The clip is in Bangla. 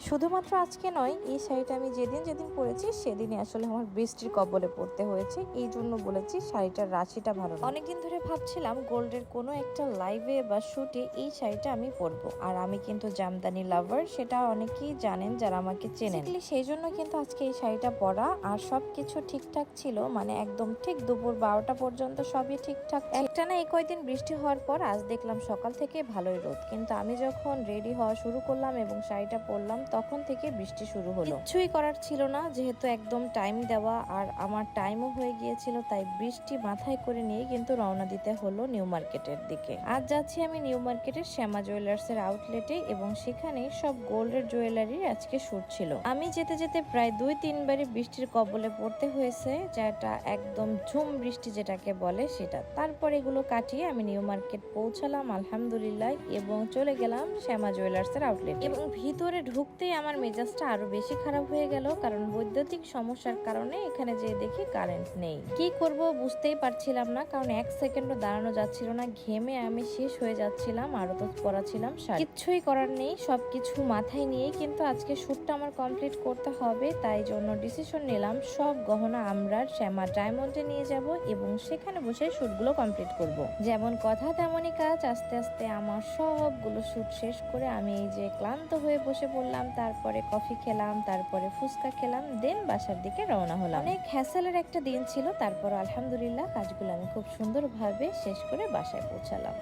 শুধুমাত্র আজকে নয়, এই শাড়িটা আমি যেদিন যেদিন পরেছি সেদিনই আসলে আমার বৃষ্টির কবলে পড়তে হয়েছে। এই জন্য বলেছি শাড়িটার রাশিটা ভালো না। অনেকদিন ধরে ভাবছিলাম গোল্ডের কোনো একটা লাইভে বা শুটে এই শাড়িটা আমি পরবো। আর আমি কিন্তু জামদানি লাভার, সেটা অনেকেই জানেন যারা আমাকে চেনেন। সেই জন্য কিন্তু আজকে এই শাড়িটা পরা। আর সবকিছু ঠিকঠাক ছিল, মানে একদম ঠিক দুপুর 12টা পর্যন্ত সবই ঠিকঠাক। একটানা এই কয়দিন বৃষ্টি হওয়ার পর আজ দেখলাম সকাল থেকে ভালোই রোদ, কিন্তু আমি যখন রেডি হওয়া শুরু করলাম এবং শাড়িটা পরলাম তখন থেকে বৃষ্টি শুরু হলো। কিছুই করার ছিল না, যেহেতু একদম টাইম দেওয়া আর আমার টাইমও হয়ে গিয়েছিল, তাই বৃষ্টি মাথায় করে নিয়ে কিন্তু রওনা দিতে হলো নিউ মার্কেটের দিকে। আজ যাচ্ছি আমি নিউ মার্কেটের শ্যামা জুয়েলার্স এর আউটলেটে, এবং সেখানে সব গোল্ডের জুয়েলারির আজকে শুট ছিল। আমি যেতে যেতে প্রায় 2-3 বারই বৃষ্টির কবলে পড়তে হয়েছে, যেটা একদম ঝুম বৃষ্টি যেটাকে বলে সেটা। তারপর এগুলো কাটিয়ে আমি নিউ মার্কেট পৌঁছালাম আলহামদুলিল্লাহ, এবং চলে গেলাম শ্যামা জুয়েলার্স এর আউটলেট। এবং ভিতরে ঢুকতেই আমার মেজাজটা আরো বেশি খারাপ হয়ে গেল, কারণ বৈদ্যুতিক সমস্যার কারণে এখানে যেয়ে দেখি কারেন্ট নেই। কি করব বুঝতেই পারছিলাম না, কারণ 1 সেকেন্ডও দাঁড়ানো যাচ্ছিল না। ঘেমে আমি শেষ হয়ে যাচ্ছিলাম, আরো তো পরা ছিলাম শাড়ি। কিচ্ছুই করার নেই, সবকিছু মাথায় নিয়ে কিন্তু আজকে শুটটা আমার কমপ্লিট করতে হবে। তাই জন্য ডিসিশন নিলাম সব গহনা আমরা শ্যামা ডায়মন্ডে নিয়ে যাব এবং সেখানে বসে শুটগুলো কমপ্লিট করব। যেমন কথা তেমনই কাজ। আস্তে আস্তে আমার সবগুলো শুট শেষ করে আমি এই যে ক্লান্ত হয়ে বসে পড়লাম। তারপরে কফি খেলাম, তারপরে ফুচকা খেলাম, দেন বাসার দিকে রওনা হলাম। অনেক হ্যাসেলের একটা দিন ছিল, তারপর আলহামদুলিল্লাহ কাজগুলো আমি খুব সুন্দরভাবে শেষ করে বাসায় পৌঁছালাম।